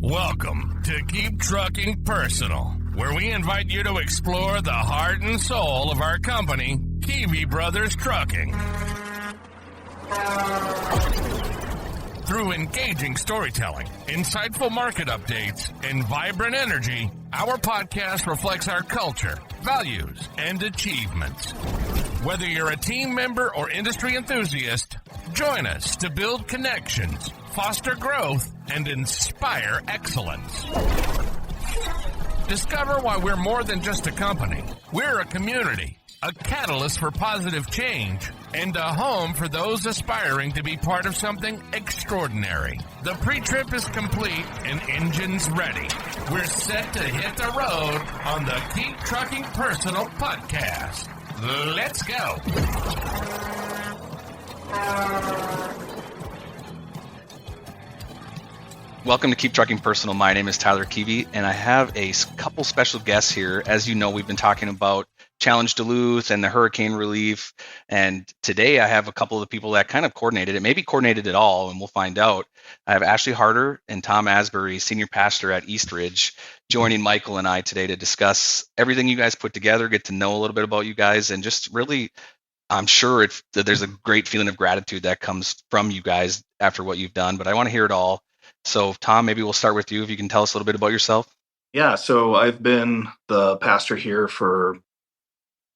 Welcome to Keep Trucking Personal, where we invite you to explore the heart and soul of our company, Kiwi Brothers Trucking. Through engaging storytelling, insightful market updates, and vibrant energy, our podcast reflects our culture, values, and achievements. Whether you're a team member or industry enthusiast, join us to build connections, foster growth, and inspire excellence. Discover why we're more than just a company. We're a community, a catalyst for positive change, and a home for those aspiring to be part of something extraordinary. The pre-trip is complete and engines ready. We're set to hit the road on the Keep Trucking Personal podcast. Let's go. Welcome to Keep Trucking Personal. My name is Tyler Kiwi, and I have a couple special guests here. As you know, we've been talking about Challenge Duluth and the hurricane relief, and today I have a couple of the people that kind of coordinated it, maybe coordinated it all, and we'll find out. I have Ashley Harder and Tom Asbury, senior pastor at Eastridge, joining Michael and I today to discuss everything you guys put together, get to know a little bit about you guys, and just really, I'm sure that there's a great feeling of gratitude that comes from you guys after what you've done, but I want to hear it all. So, Tom, maybe we'll start with you. If you can tell us a little bit about yourself. Yeah, so I've been the pastor here for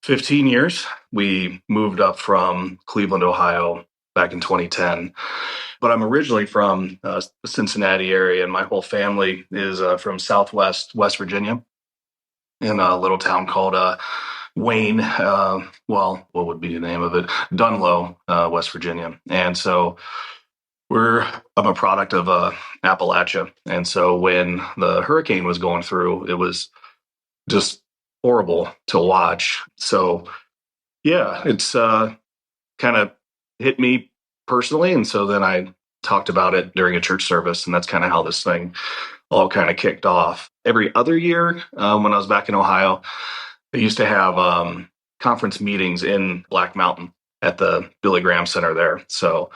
15 years. We moved up from Cleveland, Ohio back in 2010. But I'm originally from the Cincinnati area, and my whole family is from Southwest West Virginia in a little town called Wayne. What would be the name of it? Dunlow, West Virginia. And so I'm a product of Appalachia. And so when the hurricane was going through, it was just horrible to watch. So, yeah, it's kind of hit me personally. And so then I talked about it during a church service, and that's kind of how this thing all kind of kicked off. Every other year when I was back in Ohio, they used to have conference meetings in Black Mountain at the Billy Graham Center there. So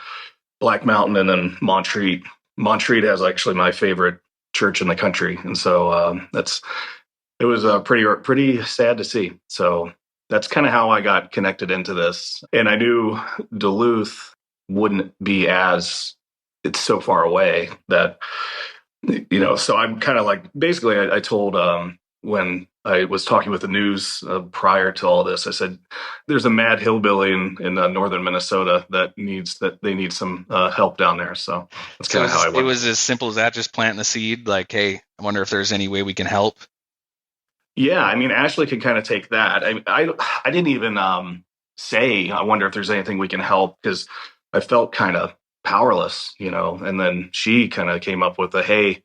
Black Mountain and then Montreat. Montreat has actually my favorite church in the country. And so it was pretty sad to see. So that's kind of how I got connected into this. And I knew Duluth wouldn't be it's so far away that, so I'm kind of like, basically I told, when I was talking with the news prior to all this, I said, there's a mad hillbilly in northern Minnesota that they need some help down there. So that's kind of how I went. It was as simple as that, just planting the seed, like, hey, I wonder if there's any way we can help. Yeah, I mean, Ashley could kind of take that. I didn't even say, I wonder if there's anything we can help, because I felt kind of powerless, and then she kind of came up with hey,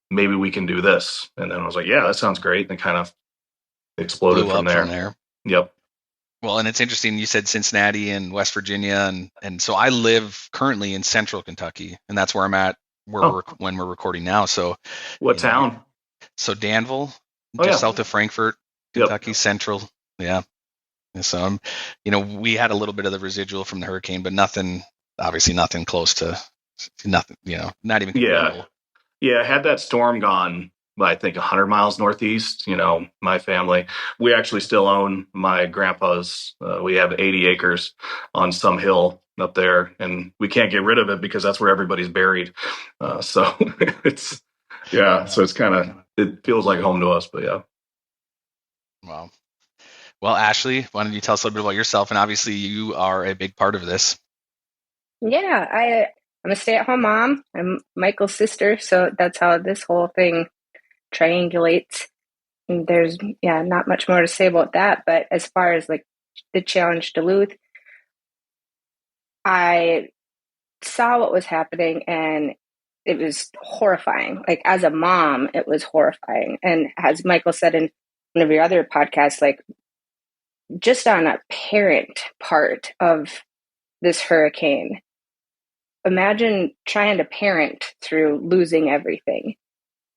maybe we can do this. And then I was like, yeah, that sounds great. And it kind of exploded from there. Yep. Well, and it's interesting. You said Cincinnati and West Virginia. And so I live currently in central Kentucky, and that's where I'm at when we're recording now. So what town? So Danville, just south of Frankfort, Kentucky. Yep. Central. Yeah. And so, we had a little bit of the residual from the hurricane, but obviously nothing close to nothing, not even comparable. Yeah, had that storm gone, I think 100 miles northeast, my family, we actually still own my grandpa's. We have 80 acres on some hill up there, and we can't get rid of it because that's where everybody's buried. So it's it feels like home to us, but yeah. Wow. Well, Ashley, why don't you tell us a little bit about yourself? And obviously you are a big part of this. Yeah, I'm a stay-at-home mom. I'm Michael's sister, so that's how this whole thing triangulates. And there's, not much more to say about that. But as far as like the Challenge Duluth, I saw what was happening, and it was horrifying. Like, as a mom, it was horrifying. And as Michael said in one of your other podcasts, like, just on a parent part of this hurricane, imagine trying to parent through losing everything.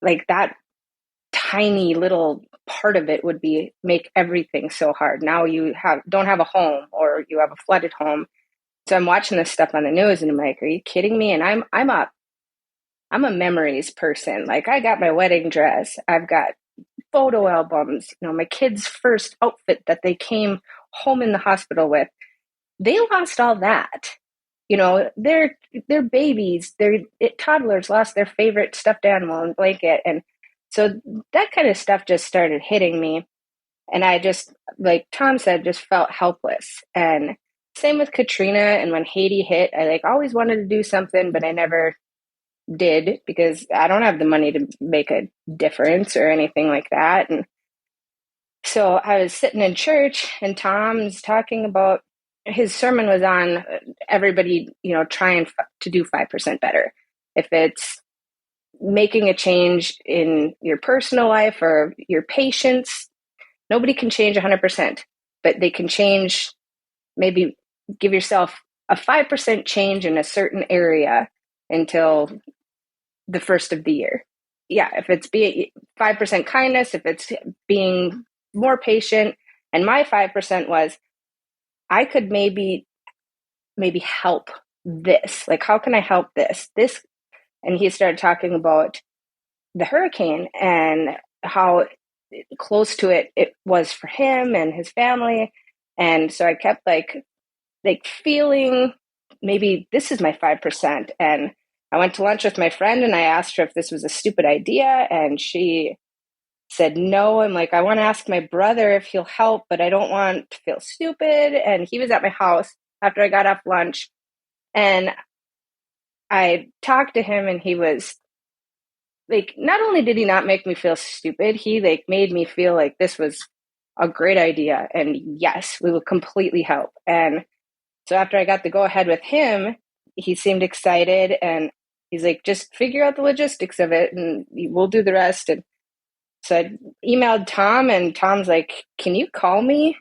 Like, that tiny little part of it would make everything so hard. Now you don't have a home, or you have a flooded home. So I'm watching this stuff on the news, and I'm like, are you kidding me? And I'm up I'm a memories person. Like, I got my wedding dress. I've got photo albums, my kids' first outfit that they came home in the hospital with. They lost all that. Their babies, their toddlers lost their favorite stuffed animal and blanket. And so that kind of stuff just started hitting me. And I just, like Tom said, just felt helpless. And same with Katrina. And when Haiti hit, I always wanted to do something, but I never did because I don't have the money to make a difference or anything like that. And so I was sitting in church and Tom's talking about, his sermon was on everybody, trying to do 5% better. If it's making a change in your personal life or your patients, nobody can change 100%, but they can change, maybe give yourself a 5% change in a certain area until the first of the year. Yeah, if it's being 5% kindness, if it's being more patient. And my 5% was, I could maybe help this. Like, how can I help this? And he started talking about the hurricane and how close to it was for him and his family. And so I kept like feeling maybe this is my 5%. And I went to lunch with my friend and I asked her if this was a stupid idea. And she said no. I'm like, I want to ask my brother if he'll help, but I don't want to feel stupid. And he was at my house after I got off lunch. And I talked to him and he was like, not only did he not make me feel stupid, he made me feel like this was a great idea. And yes, we will completely help. And so after I got the go ahead with him, he seemed excited and he's like, just figure out the logistics of it and we'll do the rest. And so I emailed Tom and Tom's like, can you call me?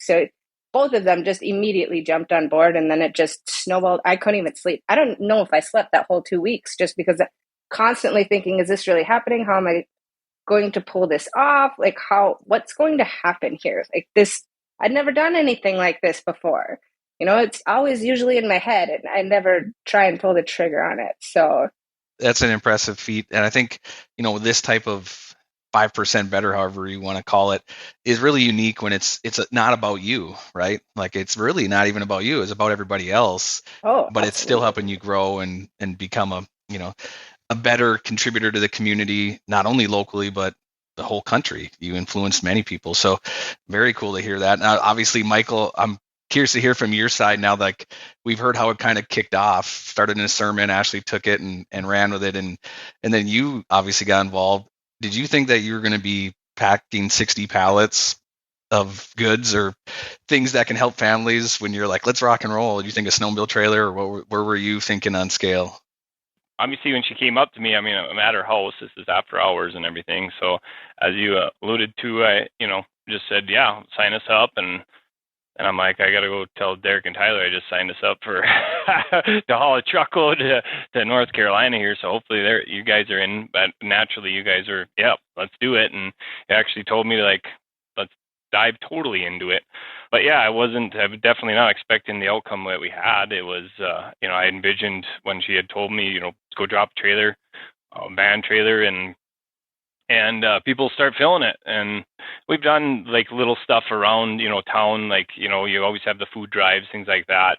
So both of them just immediately jumped on board and then it just snowballed. I couldn't even sleep. I don't know if I slept that whole 2 weeks just because I'm constantly thinking, is this really happening? How am I going to pull this off? Like what's going to happen here? Like this, I'd never done anything like this before. It's always usually in my head and I never try and pull the trigger on it. So that's an impressive feat. And I think, this type of 5% better, however you want to call it, is really unique when it's not about you, right? Like it's really not even about you. It's about everybody else. But absolutely. It's still helping you grow and become a better contributor to the community, not only locally, but the whole country. You influenced many people. So very cool to hear that. Now, obviously, Michael, I'm curious to hear from your side now. Like we've heard how it kind of kicked off, started in a sermon, Ashley took it and ran with it. And then you obviously got involved. Did you think that you were going to be packing 60 pallets of goods or things that can help families when you're like, let's rock and roll? Did you think a snowmobile trailer or where were you thinking on scale? Obviously, when she came up to me, I'm at her house. This is after hours and everything. So as you alluded to, I, just said, yeah, sign us up. And I'm like, I got to go tell Derek and Tyler I just signed us up for to haul a truckload to North Carolina here. So hopefully you guys are in, but naturally you guys are, yeah, let's do it. And he actually told me let's dive totally into it. But yeah, I was definitely not expecting the outcome that we had. It was, I envisioned when she had told me, go drop a trailer, a van trailer, and people start filling it. And we've done like little stuff around, town, like, you always have the food drives, things like that.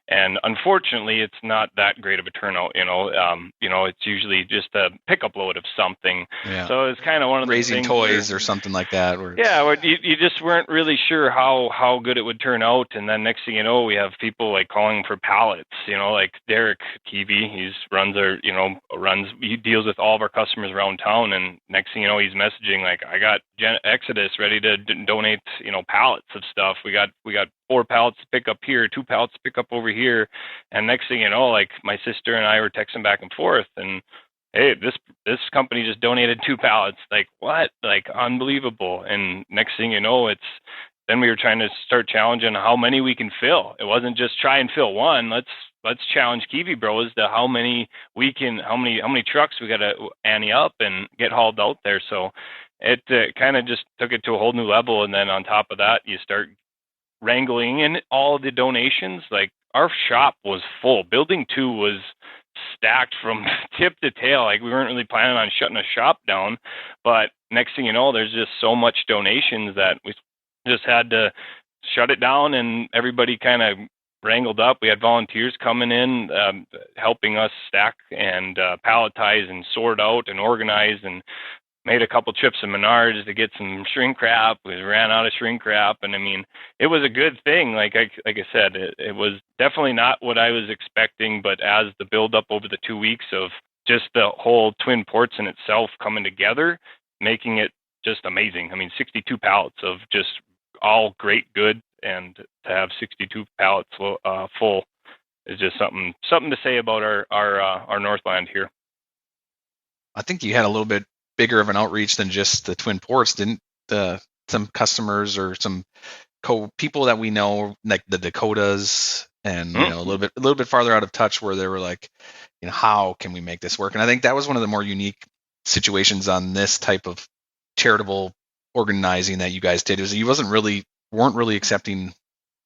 And unfortunately, it's not that great of a turnout, it's usually just a pickup load of something. Yeah. So it's kind of one of the raising toys or something like that. You just weren't really sure how good it would turn out. And then next thing you know, we have people like calling for pallets, like Derek Keevy, he deals with all of our customers around town. And next thing you know, he's messaging like, I got Exodus ready to donate, pallets of stuff. We got 4 pallets to pick up here, 2 pallets to pick up over here. And next thing you know, like my sister and I were texting back and forth and, hey, this company just donated 2 pallets. Like what? Like unbelievable. And next thing you know, then we were trying to start challenging how many we can fill. It wasn't just try and fill one. Let's challenge Keevy Bros to how many trucks we got to ante up and get hauled out there. So it kind of just took it to a whole new level. And then on top of that, you start wrangling in all the donations. Like our shop was full. Building 2 was stacked from tip to tail. Like, we weren't really planning on shutting a shop down, but next thing you know, there's just so much donations that we just had to shut it down, and everybody kind of wrangled up. We had volunteers coming in, helping us stack and palletize and sort out and organize, and made a couple trips to Menards to get some shrink wrap. We ran out of shrink wrap, and I mean, it was a good thing. Like I said, it was definitely not what I was expecting, but as the build up over the 2 weeks of just the whole Twin Ports in itself coming together, making it just amazing. I mean, 62 pallets of just all great good, and to have 62 pallets full is just something to say about our Northland here. I think you had a little bit bigger of an outreach than just the Twin Ports, didn't some customers or some people that we know, like the Dakotas, and you know, a little bit farther out of touch, where they were like, you know, how can we make this work? And I think that was one of the more unique situations on this type of charitable organizing that you guys did. Is you weren't really accepting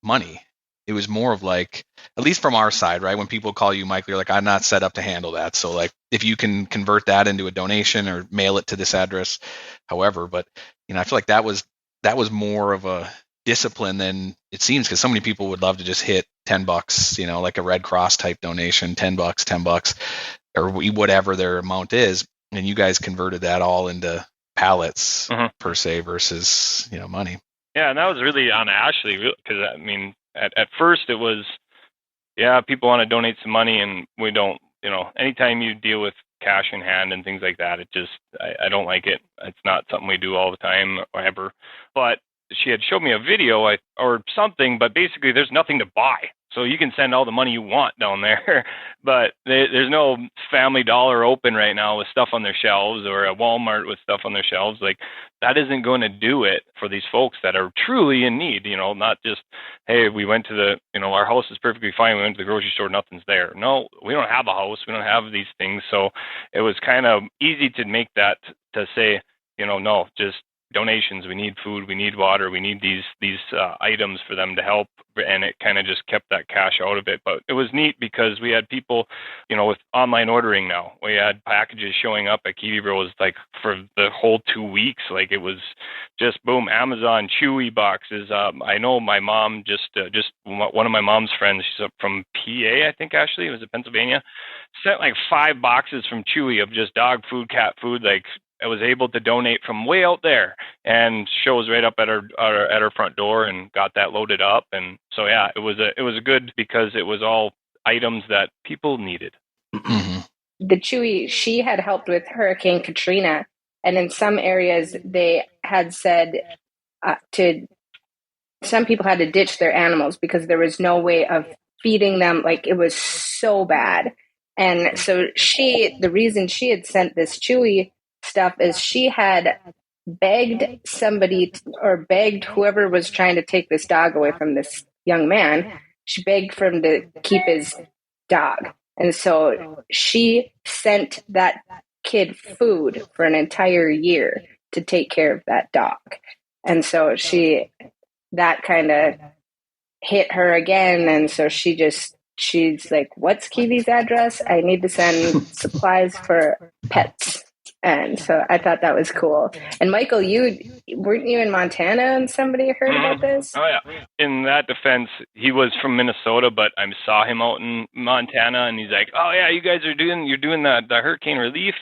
money. It was more of like, at least from our side, right? When people call you, Michael, you're like, I'm not set up to handle that. So like, if you can convert that into a donation or mail it to this address, however. But you know, I feel like that was more of a discipline than it seems, because so many people would love to just hit $10, you know, like a Red Cross type donation, $10, or whatever their amount is, and you guys converted that all into pallets per se versus, you know, money. Yeah, and that was really on Ashley, because I mean, at first it was, yeah, people want to donate some money, and we don't, you know, anytime you deal with cash in hand and things like that, it just, I don't like it. It's not something we do all the time or ever. But she had showed me a video or something, but basically there's nothing to buy. So you can send all the money you want down there, but there's no Family Dollar open right now with stuff on their shelves, or a Walmart with stuff on their shelves. Like, that isn't going to do it for these folks that are truly in need, you know, not just, hey, we went to our house is perfectly fine, we went to the grocery store, nothing's there. No, we don't have a house, we don't have these things. So it was kind of easy to make that, to say, you know, no, just donations. We need food, we need water, we need these items for them to help, and it kind of just kept that cash out of it. But it was neat because we had people, you know, with online ordering now. We had packages showing up at Kiwi Bros like for the whole 2 weeks. Like, it was just boom, Amazon Chewy boxes. I know my mom just one of my mom's friends, she's up from PA, I think, Ashley, it was in Pennsylvania, sent like 5 boxes from Chewy of just dog food, cat food. Like, I was able to donate from way out there, and shows right up at our front door, and got that loaded up. And so, yeah, it was a good, because it was all items that people needed. Mm-hmm. The Chewy, she had helped with Hurricane Katrina, and in some areas they had said some people had to ditch their animals because there was no way of feeding them. Like, it was so bad. And so the reason she had sent this Chewy stuff is she had begged somebody, or begged whoever was trying to take this dog away from this young man. She begged for him to keep his dog. And so she sent that kid food for an entire year to take care of that dog. And so that kind of hit her again. And so she's like, what's Kiwi's address? I need to send supplies for pets. And so I thought that was cool. And Michael, weren't you in Montana and somebody heard about this? Oh yeah. In that defense, he was from Minnesota, but I saw him out in Montana, and he's like, "Oh yeah, you're doing the hurricane relief."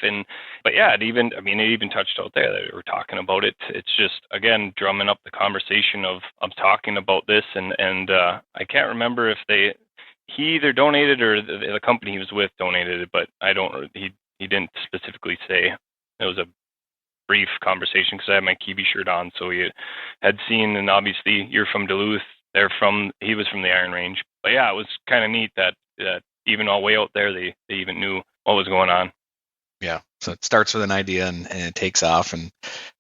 But yeah, it even touched out there that we were talking about it. It's just, again, drumming up the conversation of talking about this, and I can't remember if he either donated or the company he was with donated it, but he didn't specifically say. It was a brief conversation because I had my Kiwi shirt on, so he had seen, and obviously you're from Duluth. He was from the Iron Range. But yeah, it was kind of neat that even all the way out there, they even knew what was going on. Yeah, so it starts with an idea and it takes off and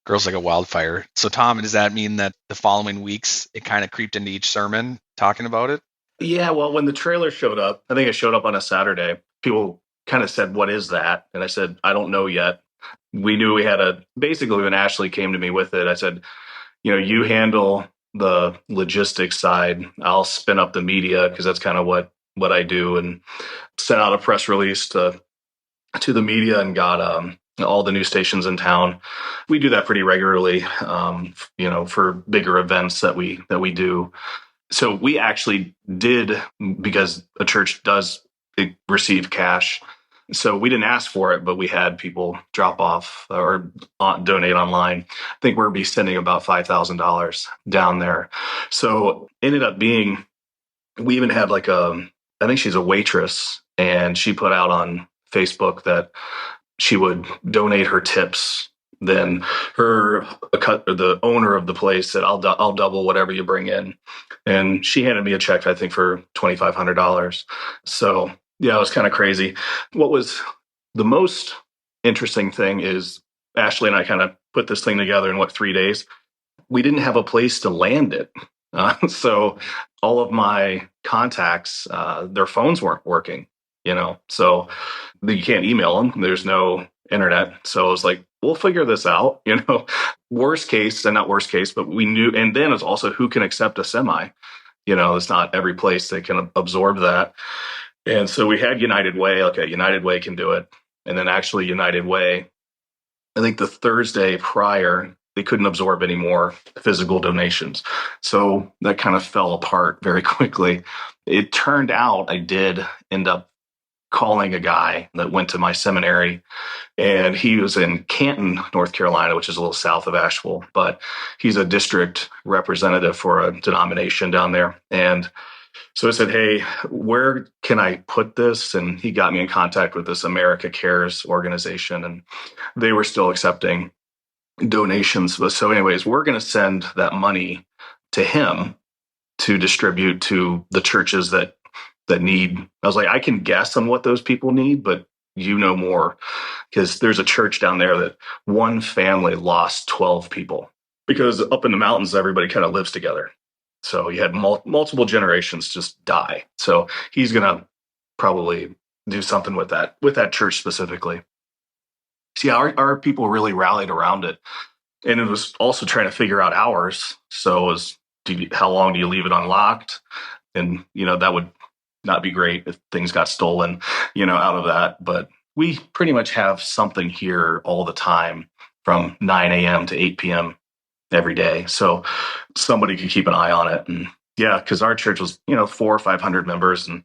grows like a wildfire. So Tom, does that mean that the following weeks it kind of creeped into each sermon talking about it? Yeah, well, when the trailer showed up, I think it showed up on a Saturday, people kind of said, "What is that?" And I said, "I don't know yet." We knew we had basically when Ashley came to me with it, I said, you know, you handle the logistics side. I'll spin up the media, because that's kind of what what I do, and sent out a press release to the media and got all the news stations in town. We do that pretty regularly, for bigger events that we do. So we actually did, because a church does receive cash. So we didn't ask for it, but we had people drop off or donate online. I think we're be sending about $5,000 down there. So ended up being, we even had I think she's a waitress, and she put out on Facebook that she would donate her tips. Then the owner of the place said, I'll double whatever you bring in. And she handed me a check, I think, for $2,500. So yeah, it was kind of crazy. What was the most interesting thing is Ashley and I kind of put this thing together in 3 days. We didn't have a place to land it. So all of my contacts, their phones weren't working, so you can't email them. There's no internet. So it was like, we'll figure this out, worst case, and not worst case, but we knew. And then it's also who can accept a semi, it's not every place that can absorb that. And so we had United Way. Okay, United Way can do it. And then actually United Way, I think the Thursday prior, they couldn't absorb any more physical donations. So that kind of fell apart very quickly. It turned out I did end up calling a guy that went to my seminary, and he was in Canton, North Carolina, which is a little south of Asheville, but he's a district representative for a denomination down there. And so I said, hey, where can I put this? And he got me in contact with this America Cares organization, and they were still accepting donations. So anyways, we're going to send that money to him to distribute to the churches that need. I was like, I can guess on what those people need, but you know more, because there's a church down there that one family lost 12 people, because up in the mountains, everybody kind of lives together. So you had multiple generations just die. So he's going to probably do something with that church specifically. See, our people really rallied around it. And it was also trying to figure out hours. So it was, how long do you leave it unlocked? And, that would not be great if things got stolen, out of that. But we pretty much have something here all the time from 9 a.m. to 8 p.m. every day. So somebody could keep an eye on it. And yeah, because our church was, 400 or 500 members, and,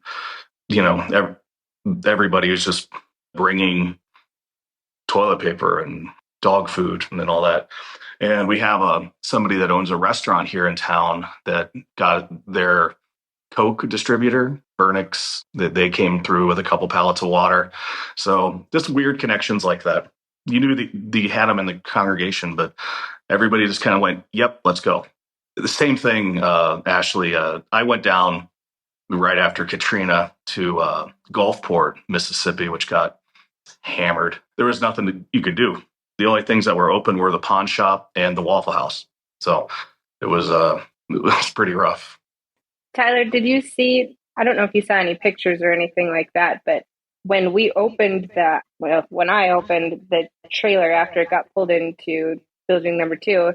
everybody was just bringing toilet paper and dog food and then all that. And we have somebody that owns a restaurant here in town that got their Coke distributor, Burnix, that they came through with a couple pallets of water. So just weird connections like that. You knew that you had them in the congregation, but everybody just kind of went, yep, let's go. The same thing, Ashley. I went down right after Katrina to Gulfport, Mississippi, which got hammered. There was nothing that you could do. The only things that were open were the pawn shop and the Waffle House. So it was pretty rough. Tyler, did you see, I don't know if you saw any pictures or anything like that, but when I opened the trailer after it got pulled into building number 2,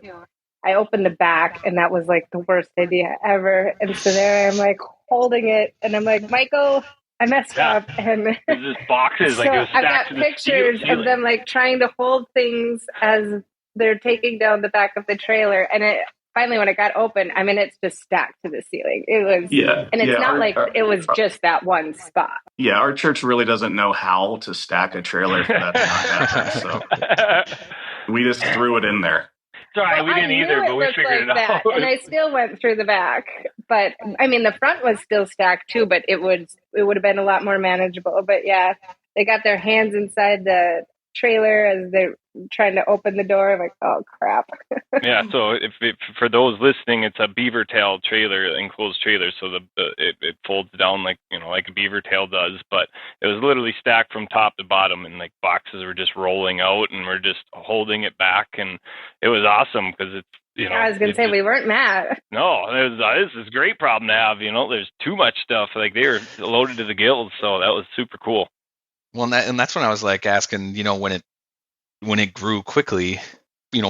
I opened the back, and that was like the worst idea ever. And so there I'm like holding it, and I'm like, Michael, I messed up. And just boxes, so like it was I've got stacked to the pictures of them like trying to hold things as they're taking down the back of the trailer. And it finally, when it got open, I mean, it's just stacked to the ceiling. It was, and it's not it was just that one spot. Yeah, our church really doesn't know how to stack a trailer for that to not happen. So we just threw it in there. Sorry, we didn't either, but we figured it out. And I still went through the back. But I mean, the front was still stacked too, but it would have been a lot more manageable. But yeah, they got their hands inside the trailer as they're trying to open the door. I'm like, oh crap. Yeah, so if for those listening, it's a beaver tail trailer, enclosed trailer, so it folds down like a beaver tail does, but it was literally stacked from top to bottom, and like boxes were just rolling out, and we're just holding it back, and it was awesome because it's I was gonna say we weren't mad. No, this is a great problem to have. There's too much stuff. Like they were loaded to the gills, so that was super cool. Well, and that's when I was like asking, when it grew quickly,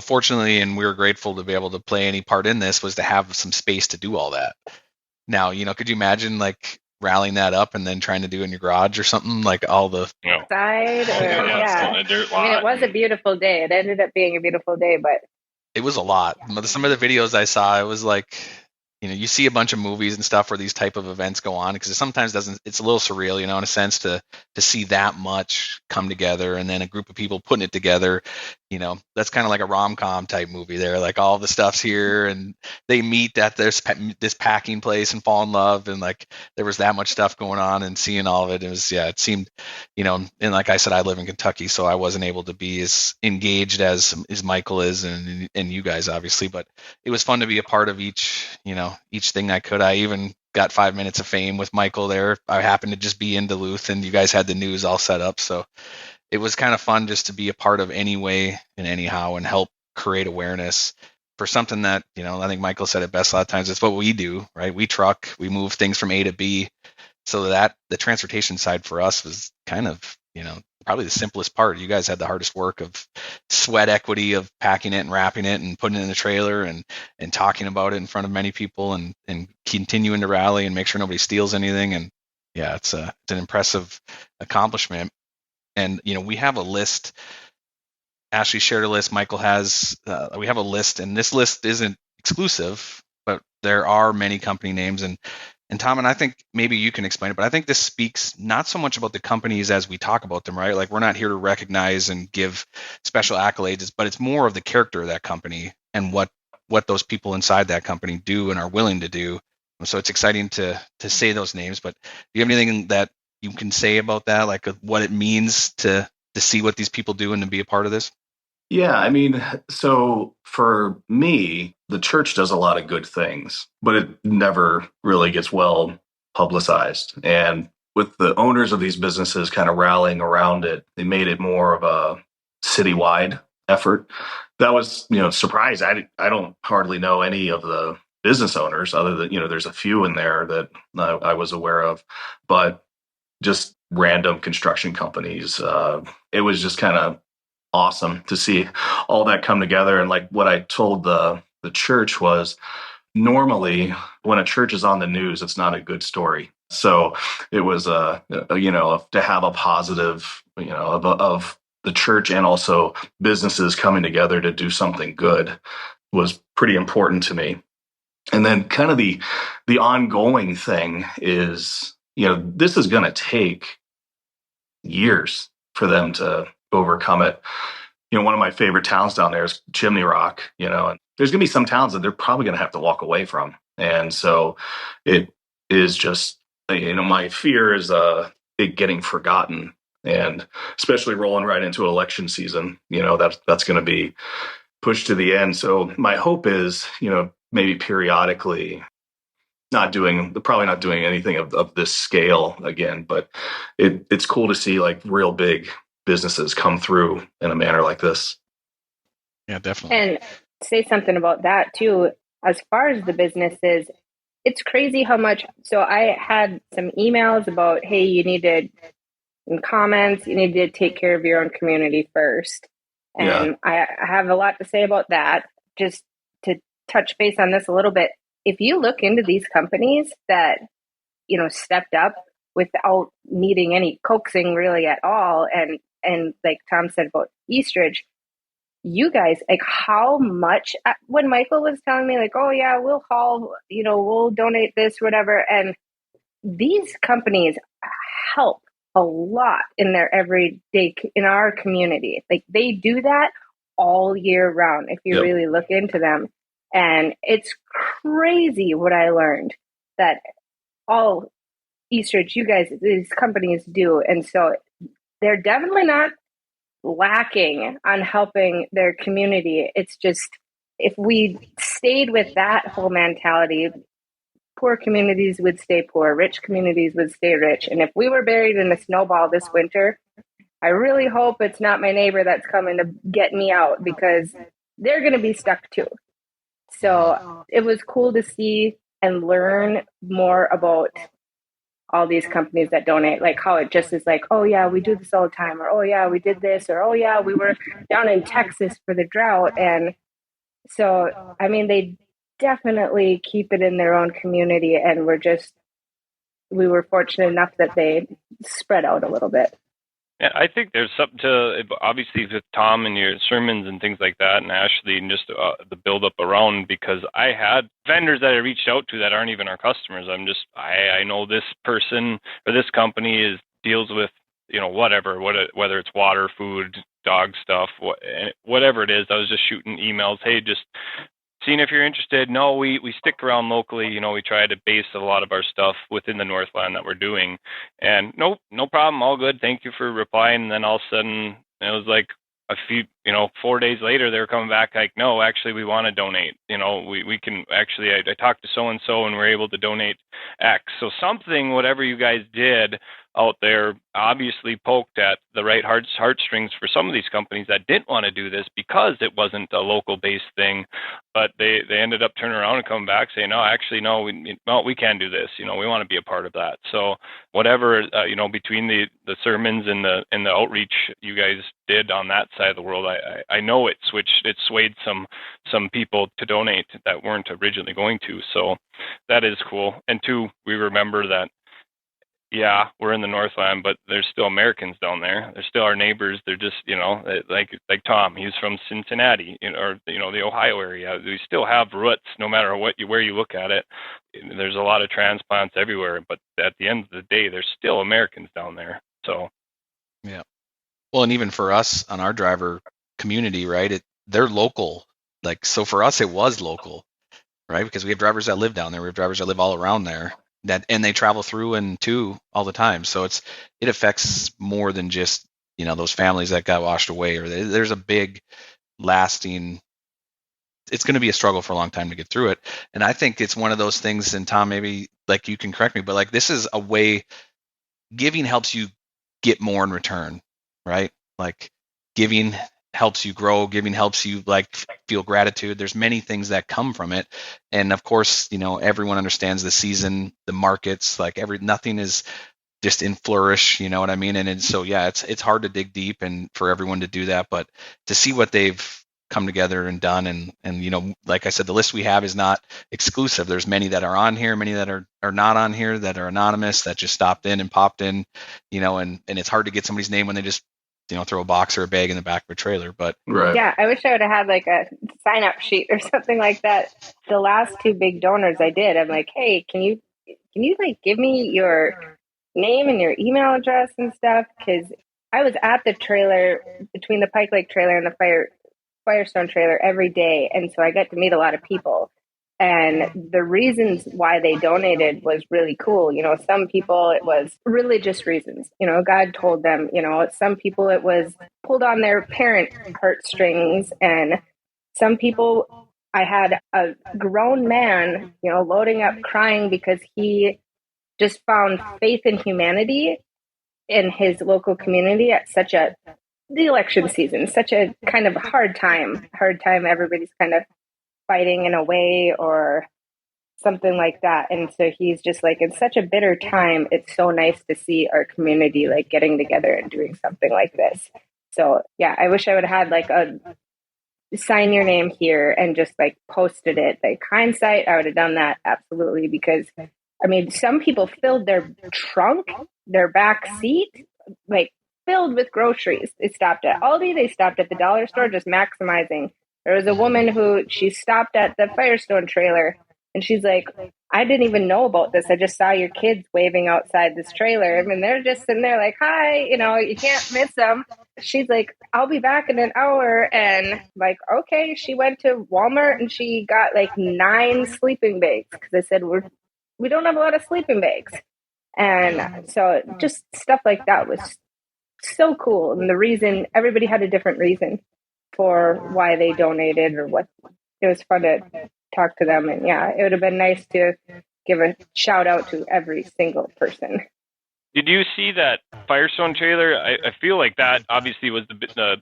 fortunately, and we were grateful to be able to play any part in this, was to have some space to do all that. Now, could you imagine like rallying that up and then trying to do in your garage or something, like all the side. A dirt lot. I mean, it was a beautiful day. It ended up being a beautiful day, but it was a lot. Some of the videos I saw, it was like, you see a bunch of movies and stuff where these type of events go on, because it sometimes doesn't. It's a little surreal, in a sense, to see that much come together, and then a group of people putting it together. That's kind of like a rom-com type movie. There, like all the stuff's here, and they meet at this packing place and fall in love, and like there was that much stuff going on, and seeing all of it, it seemed, and like I said, I live in Kentucky, so I wasn't able to be as engaged as Michael is, and you guys obviously, but it was fun to be a part of each thing I could. I even got 5 minutes of fame with Michael there. I happened to just be in Duluth, and you guys had the news all set up, so it was kind of fun just to be a part of any way and anyhow, and help create awareness for something that, I think Michael said it best a lot of times. It's what we do, right? We truck, we move things from A to B. So that the transportation side for us was kind of, probably the simplest part. You guys had the hardest work of sweat equity of packing it and wrapping it and putting it in the trailer and talking about it in front of many people and continuing to rally and make sure nobody steals anything. And yeah, it's an impressive accomplishment. And, we have a list. Ashley shared a list. Michael has, we have a list, and this list isn't exclusive, but there are many company names. And Tom, and I think maybe you can explain it, but I think this speaks not so much about the companies as we talk about them, right? Like, we're not here to recognize and give special accolades, but it's more of the character of that company and what those people inside that company do and are willing to do. So it's exciting to say those names, but do you have anything that you can say about that, like what it means to see what these people do and to be a part of this? Yeah, I mean, so for me, the church does a lot of good things, but it never really gets well publicized. And with the owners of these businesses kind of rallying around it, they made it more of a citywide effort. That was, surprised. I don't hardly know any of the business owners other than, there's a few in there that I was aware of, but just random construction companies. It was just kind of awesome to see all that come together. And like what I told the church was, normally when a church is on the news, it's not a good story. So it was to have a positive, of the church and also businesses coming together to do something good was pretty important to me. And then kind of the ongoing thing is, this is going to take years for them to overcome it. One of my favorite towns down there is Chimney Rock, and there's going to be some towns that they're probably going to have to walk away from. And so it is just, my fear is it getting forgotten, and especially rolling right into election season, that's going to be pushed to the end. So my hope is, maybe periodically probably not doing anything of this scale again, but it's cool to see like real big businesses come through in a manner like this. Yeah, definitely. And say something about that too. As far as the businesses, it's crazy how much. So I had some emails about, hey, you need to, in comments, you need to take care of your own community first. And I have a lot to say about that. Just to touch base on this a little bit. If you look into these companies that, stepped up without needing any coaxing really at all, and like Tom said about Eastridge, you guys, like how much, when Michael was telling me like, oh yeah, we'll haul, we'll donate this, whatever. And these companies help a lot in their everyday, in our community. Like they do that all year round if you really look into them. And it's crazy what I learned that all Eastridge, you guys, these companies do. And so they're definitely not lacking on helping their community. It's just, if we stayed with that whole mentality, poor communities would stay poor, rich communities would stay rich. And if we were buried in a snowball this winter, I really hope it's not my neighbor that's coming to get me out, because they're going to be stuck too. So it was cool to see and learn more about all these companies that donate, like how it just is like, oh yeah, we do this all the time, or oh yeah, we did this, or oh yeah, we were down in Texas for the drought. And so, I mean, they definitely keep it in their own community, and we're just we were fortunate enough that they spread out a little bit. Yeah, I think there's something to, obviously, with Tom and your sermons and things like that, and Ashley, and just the build up around, because I had vendors that I reached out to that aren't even our customers. I know this person or this company deals with, whatever, whether it's water, food, dog stuff, whatever it is. I was just shooting emails. Hey, just seeing if you're interested. No, we stick around locally. We try to base a lot of our stuff within the Northland that we're doing. And no problem, all good. Thank you for replying. And then all of a sudden, it was like a few, 4 days later, they were coming back like, no, actually, we want to donate. We can actually, I talked to so-and-so and we're able to donate X. So something, whatever you guys did out there, obviously poked at the right heartstrings for some of these companies that didn't want to do this because it wasn't a local-based thing. But they ended up turning around and coming back saying, no, actually, no, we can do this. We want to be a part of that. So whatever, between the sermons and the outreach you guys did on that side of the world, I know it swayed some people to donate that weren't originally going to. So that is cool. And two, we remember that, yeah, we're in the Northland, but there's still Americans down there. They're still our neighbors. They're just, like Tom, he's from Cincinnati, or the Ohio area. We still have roots, no matter where you look at it. There's a lot of transplants everywhere, but at the end of the day, there's still Americans down there. So, yeah. Well, and even for us on our driver community, right? They're local. Like, so for us, it was local, right? Because we have drivers that live down there. We have drivers that live all around there. And they travel through and to all the time. So it affects more than just, those families that got washed away, or there's a big lasting, it's going to be a struggle for a long time to get through it. And I think it's one of those things, and Tom, maybe like you can correct me, but like, this is a way, giving helps you get more in return, right? Like, giving helps you grow, giving helps you like feel gratitude. There's many things that come from it. And of course, everyone understands the season, the markets, like nothing is just in flourish, you know what I mean? And so, yeah, it's hard to dig deep and for everyone to do that, but to see what they've come together and done. And like I said, the list we have is not exclusive. There's many that are on here, many that are not on here, that are anonymous, that just stopped in and popped in, and it's hard to get somebody's name when they just throw a box or a bag in the back of a trailer. But Right. Yeah, I wish I would have had like a sign up sheet or something like that. The last two big donors I did, I'm like, hey, can you like give me your name and your email address and stuff? Because I was at the trailer, between the Pike Lake trailer and the Firestone trailer every day, and so I got to meet a lot of people. And the reasons why they donated was really cool. Some people it was religious reasons. God told them. Some people it was pulled on their parent heartstrings, and some people, I had a grown man, loading up crying because he just found faith in humanity in his local community at the election season, such a kind of hard time. Everybody's kind of fighting in a way or something like that. And so he's just like, in such a bitter time, it's so nice to see our community like getting together and doing something like this. So yeah, I wish I would have had like a sign your name here and just like posted it. Like, hindsight, I would have done that absolutely, because I mean, some people filled their trunk, their back seat, like filled with groceries. They stopped at Aldi, they stopped at the dollar store, just maximizing. There was a woman who, she stopped at the Firestone trailer and she's like, I didn't even know about this. I just saw your kids waving outside this trailer. I mean, they're just sitting there like, hi, you can't miss them. She's like, I'll be back in an hour. And like, okay, she went to Walmart and she got like 9 sleeping bags, because I said, we don't have a lot of sleeping bags. And so just stuff like that was so cool. And the reason, everybody had a different reason for why they donated or what. It was fun to talk to them. And yeah, it would have been nice to give a shout out to every single person. Did you see that Firestone trailer? I feel like that obviously was the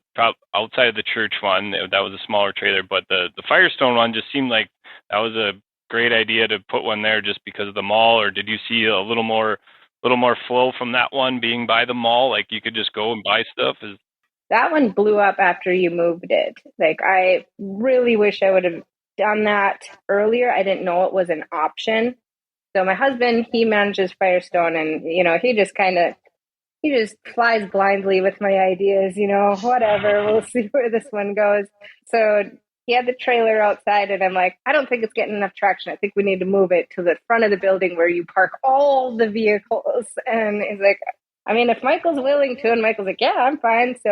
outside of the church one. That was a smaller trailer, but the Firestone one just seemed like that was a great idea to put one there just because of the mall. Or did you see a little more flow from that one being by the mall? Like you could just go and buy stuff? That one blew up after you moved it. Like, I really wish I would have done that earlier. I didn't know it was an option. So my husband, he manages Firestone, and he just flies blindly with my ideas, whatever. We'll see where this one goes. So he had the trailer outside, and I'm like, I don't think it's getting enough traction. I think we need to move it to the front of the building where you park all the vehicles. And he's like, I mean, if Michael's willing to, and Michael's like, yeah, I'm fine. So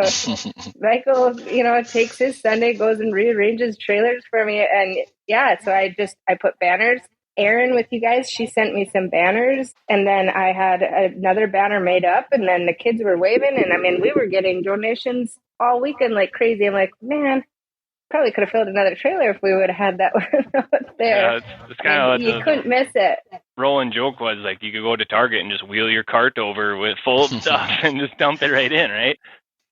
Michael, takes his Sunday, goes and rearranges trailers for me. And yeah, so I put banners. Erin with you guys, she sent me some banners, and then I had another banner made up, and then the kids were waving, and I mean, we were getting donations all weekend like crazy. I'm like, man, probably could have filled another trailer if we would have had that one out there. Yeah, it's kind of you couldn't miss it. Rolling joke was like you could go to Target and just wheel your cart over with full of stuff and just dump it right in, right?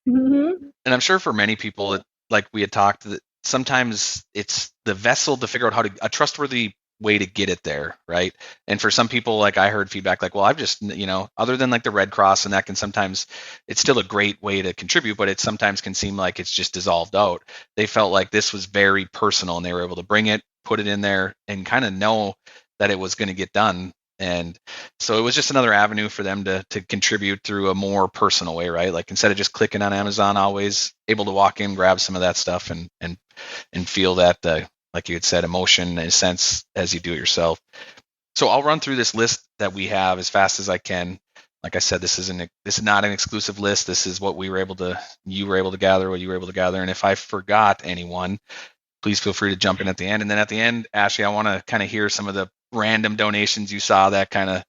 Mm-hmm. And I'm sure for many people, like we had talked, that sometimes it's the vessel to figure out a trustworthy way to get it there, right? And for some people, like I heard feedback like, well, I've just, other than like the Red Cross, and that can sometimes, it's still a great way to contribute, but it sometimes can seem like it's just dissolved out. They felt like this was very personal, and they were able to bring it, put it in there, and kind of know that it was going to get done. And so it was just another avenue for them to contribute through a more personal way, right? Like instead of just clicking on Amazon, always able to walk in, grab some of that stuff, and feel that like you had said, emotion in a sense as you do it yourself. So I'll run through this list that we have as fast as I can. Like I said, this is not an exclusive list. This is what you were able to gather, what you were able to gather. And if I forgot anyone, please feel free to jump in at the end. And then at the end, Ashley, I want to kind of hear some of the random donations you saw that kind of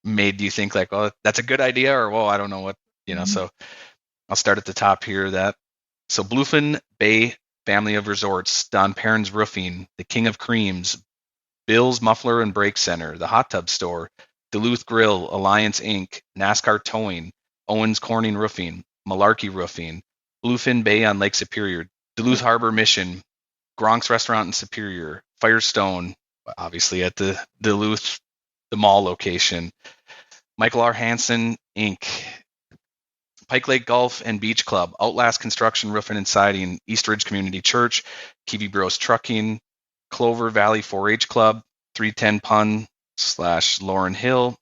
made you think like, well, that's a good idea, or, well, I don't know what, So I'll start at the top here. So Bluefin Bay Family of Resorts, Don Perrin's Roofing, The King of Creams, Bill's Muffler and Brake Center, The Hot Tub Store, Duluth Grill, Alliance Inc., NASCAR Towing, Owens Corning Roofing, Malarkey Roofing, Bluefin Bay on Lake Superior, Duluth Harbor Mission, Gronk's Restaurant in Superior, Firestone, obviously at the Duluth, the mall location, Michael R. Hansen Inc., Pike Lake Golf and Beach Club, Outlast Construction Roofing and Siding, East Ridge Community Church, Kiwi Bros Trucking, Clover Valley 4-H Club, 310 Pun / Lauren Hill,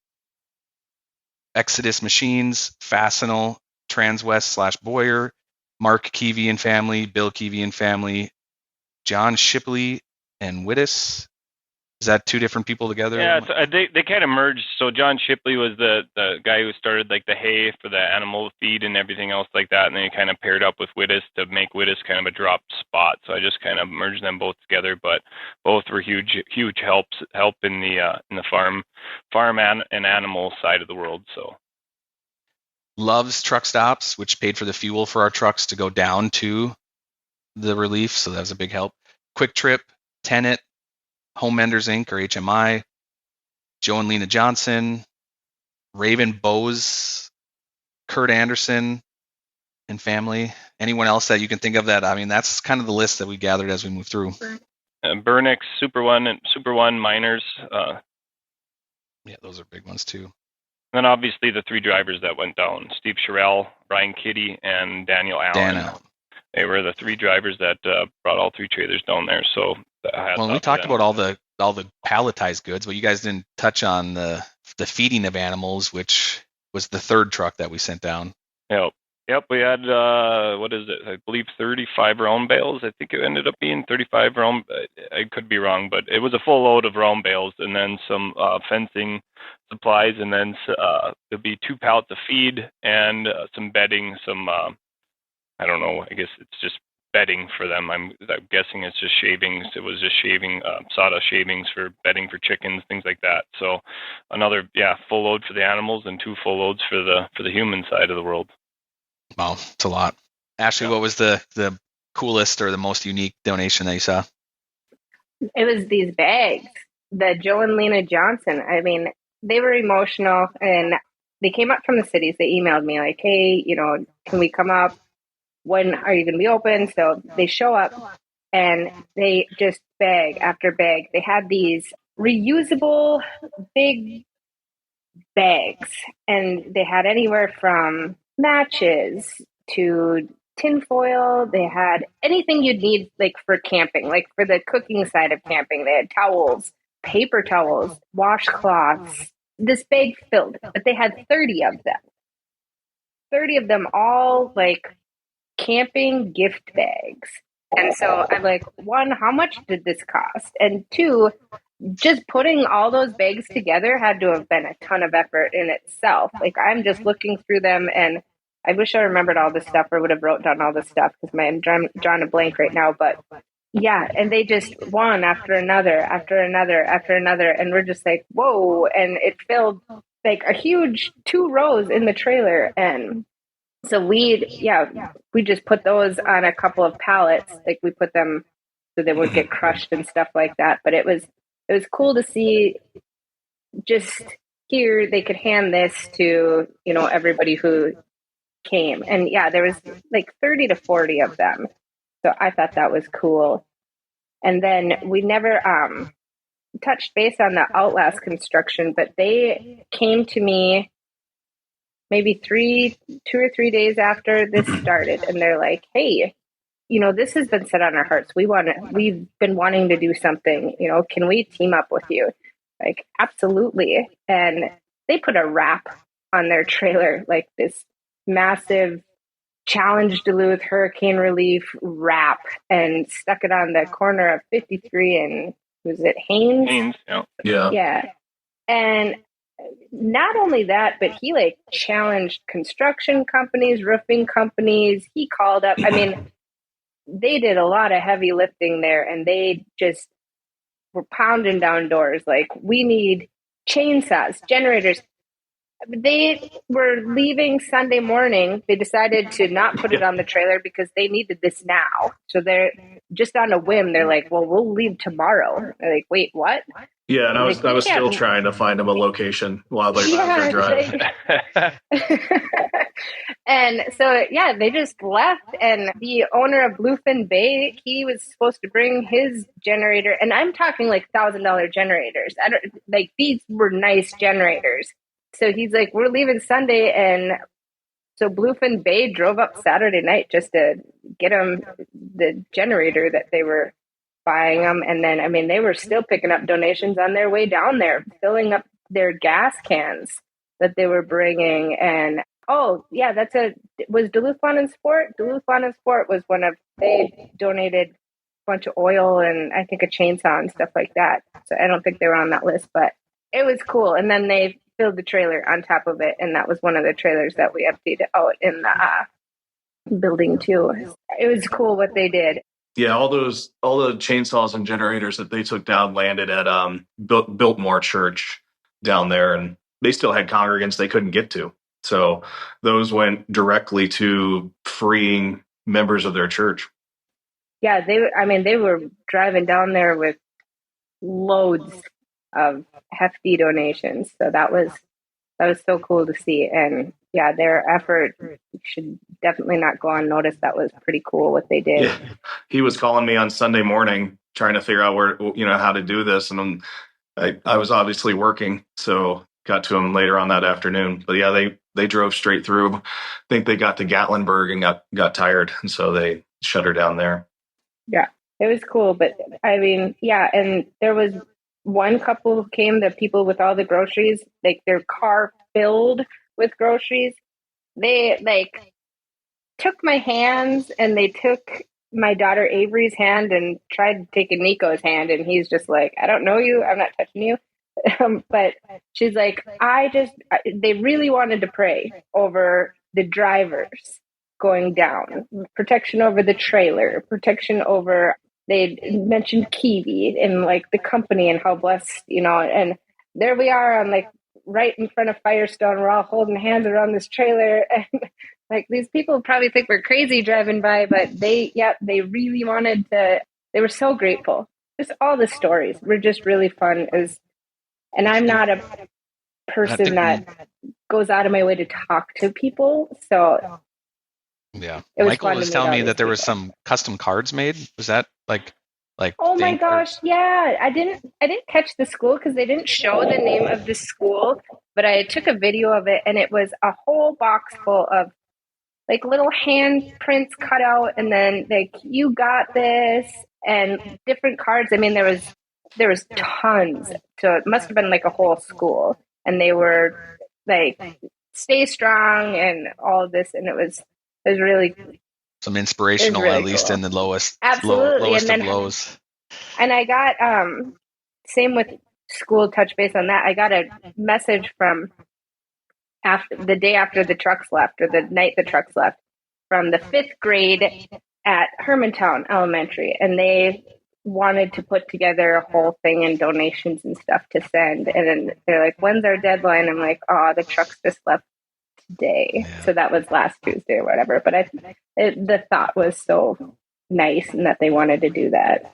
Exodus Machines, Fastenal, Transwest / Boyer, Mark Keevy and family, Bill Keevy and family, John Shipley and Wittes. Is that two different people together? Yeah, so they kind of merged. So John Shipley was the guy who started like the hay for the animal feed and everything else like that, and then he kind of paired up with Wittes to make Wittes kind of a drop spot. So I just kind of merged them both together, but both were huge help in the farm and animal side of the world. So Love's Truck Stops, which paid for the fuel for our trucks to go down to the relief, so that was a big help. Quick Trip, Tenet, Home Menders Inc. or HMI, Joe and Lena Johnson, Raven Bose, Kurt Anderson and family. Anyone else that you can think of that? I mean, that's kind of the list that we gathered as we move through. Burnix, Super One, Miners. Yeah, those are big ones too. And then obviously the three drivers that went down: Steve Sherrill, Ryan Kitty, and Daniel Allen. They were the three drivers that brought all three trailers down there. So well, we talked about all the palletized goods, but you guys didn't touch on the feeding of animals, which was the third truck that we sent down. Yep. We had what is it? I believe 35 round bales. I think it ended up being 35 round. I could be wrong, but it was a full load of round bales, and then some fencing supplies, and then there'll be 2 pallets of feed and some bedding. Some I don't know. I guess it's just bedding for them. I'm guessing it's just shavings. It was just sawdust shavings for bedding for chickens, things like that. So another full load for the animals and 2 full loads for the human side of the world. Wow, it's a lot. Ashley, what was the coolest or the most unique donation that you saw? It was these bags. The Joe and Lena Johnson. I mean, they were emotional, and they came up from the cities. They emailed me like, hey, can we come up? When are you going to be open? So they show up, and they just bag after bag. They had these reusable big bags, and they had anywhere from matches to tinfoil. They had anything you'd need, like for camping, like for the cooking side of camping. They had towels, paper towels, washcloths, this bag filled, but they had 30 of them. 30 of them, all like camping gift bags. And so I'm like, one, how much did this cost? And two, just putting all those bags together had to have been a ton of effort in itself. Like, I'm just looking through them, and I wish I remembered all this stuff or would have wrote down all this stuff, because I'm drawing a blank right now. But yeah, and they just one after another, after another, after another. And we're just like, whoa. And it filled like a huge 2 rows in the trailer. And so we just put those on a couple of pallets. Like, we put them so they would get crushed and stuff like that. But it was cool to see, just here they could hand this to, everybody who came. And yeah, there was like 30 to 40 of them. So I thought that was cool. And then we never touched base on the Outlast construction, but they came to me maybe 2 or 3 days after this started, and they're like, hey, this has been set on our hearts. We've been wanting to do something, can we team up with you? Like, absolutely. And they put a wrap on their trailer, like this massive Challenge Duluth hurricane relief wrap, and stuck it on the corner of 53 and, was it Haynes? Yeah. And not only that, but he like challenged construction companies, roofing companies. He called up, they did a lot of heavy lifting there, and they just were pounding down doors like, we need chainsaws, generators. They were leaving Sunday morning. They decided to not put it on the trailer because they needed this now. So they're just on a whim. They're like, well, we'll leave tomorrow. They're like, wait, what? Yeah, and I was still trying to find them a location while they were driving. And so, yeah, they just left. And the owner of Bluefin Bay, he was supposed to bring his generator. And I'm talking like $1,000 generators. These were nice generators. So he's like, we're leaving Sunday. And so Bluefin Bay drove up Saturday night just to get him the generator that they were buying them. And then, they were still picking up donations on their way down there, filling up their gas cans that they were bringing. And, oh, yeah, was Duluth Lawn and Sport? Duluth Lawn and Sport was they donated a bunch of oil and I think a chainsaw and stuff like that. So I don't think they were on that list, but it was cool. And then they filled the trailer on top of it, and that was one of the trailers that we emptied out in the building too. It was cool what they did. Yeah, all the chainsaws and generators that they took down landed at Biltmore Church down there, and they still had congregants they couldn't get to. So those went directly to freeing members of their church. Yeah, they were driving down there with loads of hefty donations. So that was so cool to see. And yeah, their effort should definitely not go unnoticed. That was pretty cool what they did. Yeah. He was calling me on Sunday morning trying to figure out how to do this. And I was obviously working, so got to him later on that afternoon. But yeah, they drove straight through. I think they got to Gatlinburg and got tired. And so they shut her down there. Yeah, it was cool. But yeah. And there was one couple who came, the people with all the groceries, like their car filled with groceries. They took my hands, and they took my daughter Avery's hand and tried to take Nico's hand, and he's just like, I don't know you, I'm not touching you. But she's like, they really wanted to pray over the drivers going down, protection over the trailer, protection over, they mentioned Kiwi and like the company and how blessed, and there we are on like right in front of Firestone. We're all holding hands around this trailer, and like these people probably think we're crazy driving by, but they really wanted to. They were so grateful. Just all the stories were just really fun. And I'm not a person that goes out of my way to talk to people, so yeah. Michael was telling me that there was some custom cards made. Was that like? Oh my gosh, yeah. I didn't catch the school because they didn't show the name of the school, but I took a video of it, and it was a whole box full of like little handprints cut out, and then like, you got this, and different cards. There was there was tons. So it must have been like a whole school. And they were like, stay strong and all of this. And it was really some inspirational, really at least cool. in the lowest Absolutely. of lows. And I got, same with school, touch base on that. I got a message from the day after the trucks left, or the night the trucks left, from the 5th grade at Hermantown Elementary. And they wanted to put together a whole thing and donations and stuff to send. And then they're like, when's our deadline? I'm like, oh, the trucks just left today. Yeah. So that was last Tuesday or whatever. But the thought was so nice, and that they wanted to do that.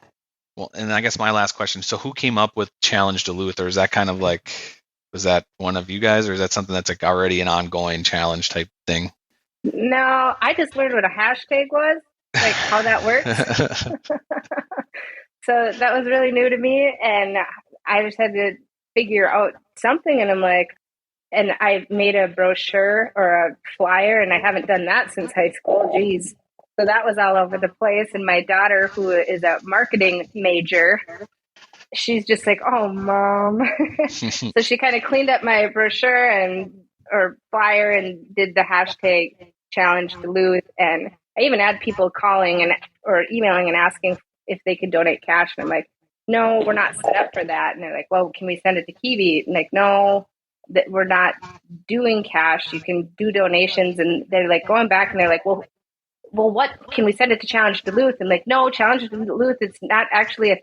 Well, and I guess my last question. So who came up with Challenge Duluth, or is that kind of like, was that one of you guys, or is that something that's like already an ongoing challenge type thing? No, I just learned what a hashtag was, like how that works. So that was really new to me, and I just had to figure out something. And I'm like, and I made a brochure or a flyer, and I haven't done that since high school. Geez. So that was all over the place. And my daughter, who is a marketing major, she's just like, oh, Mom. So she kind of cleaned up my brochure or flyer and did the hashtag Challenge Duluth. And I even had people calling or emailing and asking if they could donate cash. And I'm like, no, we're not set up for that. And they're like, well, can we send it to Kiwi? And like, no, that we're not doing cash. You can do donations. And they're like going back, and they're like, well, what can we send it to Challenge Duluth? And like, no, Challenge Duluth, it's not actually a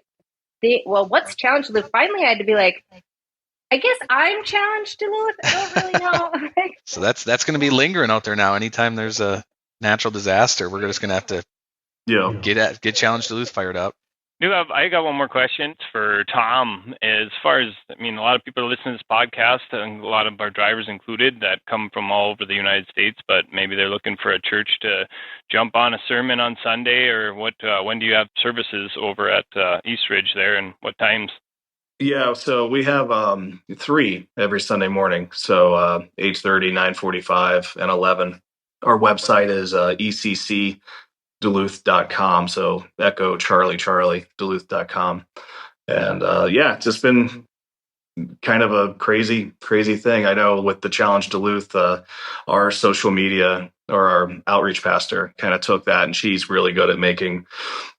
thing. Well, what's Challenge Duluth? Finally, I had to be like, I guess I'm Challenge Duluth. I don't really know. So that's going to be lingering out there now. Anytime there's a natural disaster, we're just going to have to get Challenge Duluth fired up. I got one more question for Tom. As far as, I mean, a lot of people are listening to this podcast, and a lot of our drivers included, that come from all over the United States, but maybe they're looking for a church to jump on a sermon on Sunday, or what? When do you have services over at Eastridge there, and what times? Yeah, so we have 3 every Sunday morning. So 8:30, 9:45, and 11. Our website is ECCDuluth.com. So Echo Charlie Charlie Duluth.com. And it's just been kind of a crazy thing. I know with the Challenge Duluth, our social media, or our outreach pastor, kind of took that, and she's really good at making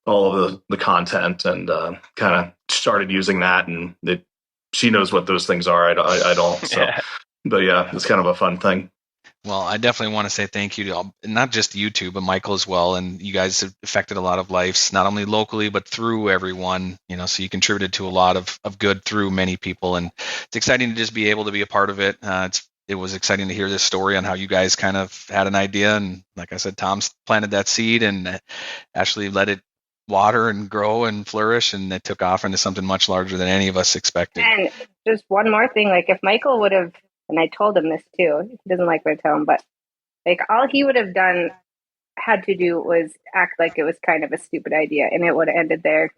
all of the content, and kind of started using that, and she knows what those things are. I don't. So, yeah. But yeah, it's kind of a fun thing. Well, I definitely want to say thank you to not just you two, but Michael as well. And you guys have affected a lot of lives, not only locally, but through everyone, so you contributed to a lot of good through many people. And it's exciting to just be able to be a part of it. It was exciting to hear this story on how you guys kind of had an idea. And like I said, Tom's planted that seed, and Ashley let it water and grow and flourish, and it took off into something much larger than any of us expected. And just one more thing, like if Michael would have, and I told him this too, he doesn't like what I tell him, but like all he would have had to do was act like it was kind of a stupid idea, and it would have ended there.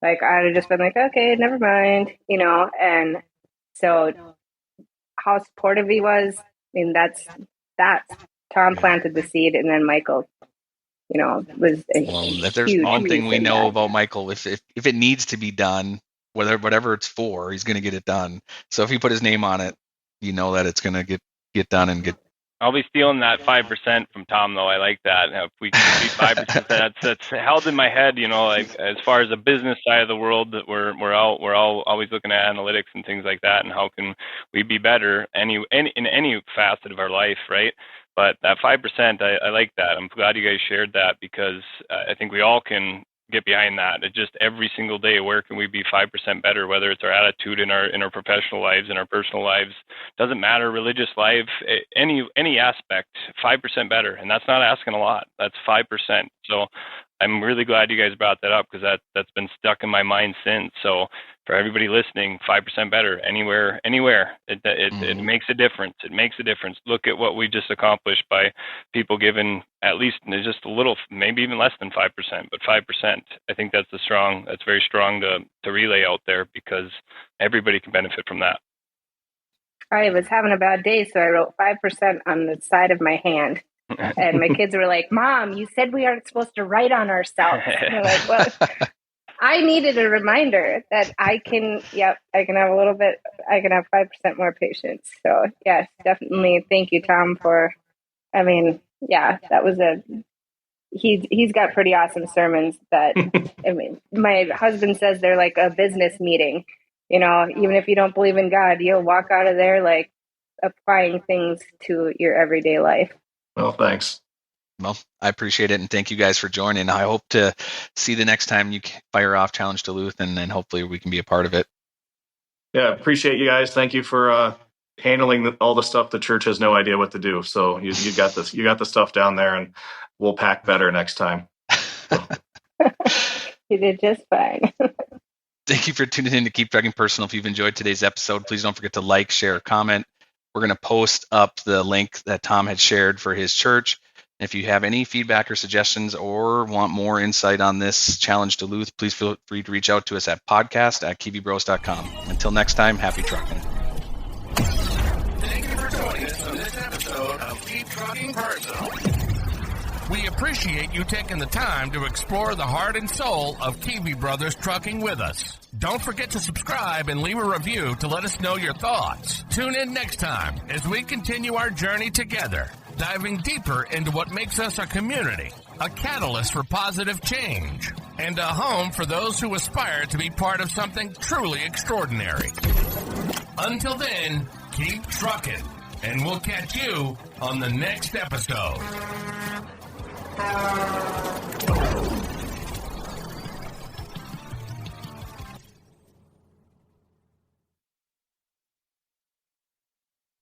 Like I would have just been like, okay, never mind, and so how supportive he was. I mean, that's Tom planted the seed, and then Michael, was if there's one thing we know about Michael, if it needs to be done, whatever it's for, he's going to get it done. So if he put his name on it, that it's going to get done and get. I'll be stealing that 5% from Tom, though. I like that. If we can be 5%, that's held in my head. Like as far as the business side of the world, that we're all always looking at analytics and things like that, and how can we be better in any facet of our life, right? But that 5%, I like that. I'm glad you guys shared that, because I think we all can get behind that. It's just every single day, where can we be 5% better? Whether it's our attitude in our professional lives, in our personal lives, doesn't matter. Religious life, any aspect, 5% better, and that's not asking a lot. That's 5%. So I'm really glad you guys brought that up, because that's been stuck in my mind since. So for everybody listening, 5% better, anywhere. It makes a difference. It makes a difference. Look at what we just accomplished by people giving at least just a little, maybe even less than 5%, but 5%. I think that's very strong to relay out there, because everybody can benefit from that. I was having a bad day, so I wrote 5% on the side of my hand. And my kids were like, Mom, you said we aren't supposed to write on ourselves. And I'm like, well, I needed a reminder that I can have I can have 5% more patience. So yes, definitely. Thank you, Tom, that was he's got pretty awesome sermons that, my husband says they're like a business meeting, even if you don't believe in God, you'll walk out of there like applying things to your everyday life. Well, thanks. Well, I appreciate it, and thank you guys for joining. I hope to see the next time you fire off Challenge Duluth, and then hopefully we can be a part of it. Yeah, appreciate you guys. Thank you for handling all the stuff the church has no idea what to do. So you got this. You got the stuff down there, and we'll pack better next time. So. You did just fine. Thank you for tuning in to Keep Trucking Personal. If you've enjoyed today's episode, please don't forget to like, share, comment. We're going to post up the link that Tom had shared for his church. If you have any feedback or suggestions or want more insight on this Challenge Duluth, please feel free to reach out to us at podcast@kivybros.com. Until next time, happy trucking. Thank you for joining us on this episode of Keep Trucking Personal. We appreciate you taking the time to explore the heart and soul of Kiwi Brothers Trucking with us. Don't forget to subscribe and leave a review to let us know your thoughts. Tune in next time as we continue our journey together, diving deeper into what makes us a community, a catalyst for positive change, and a home for those who aspire to be part of something truly extraordinary. Until then, keep trucking, and we'll catch you on the next episode.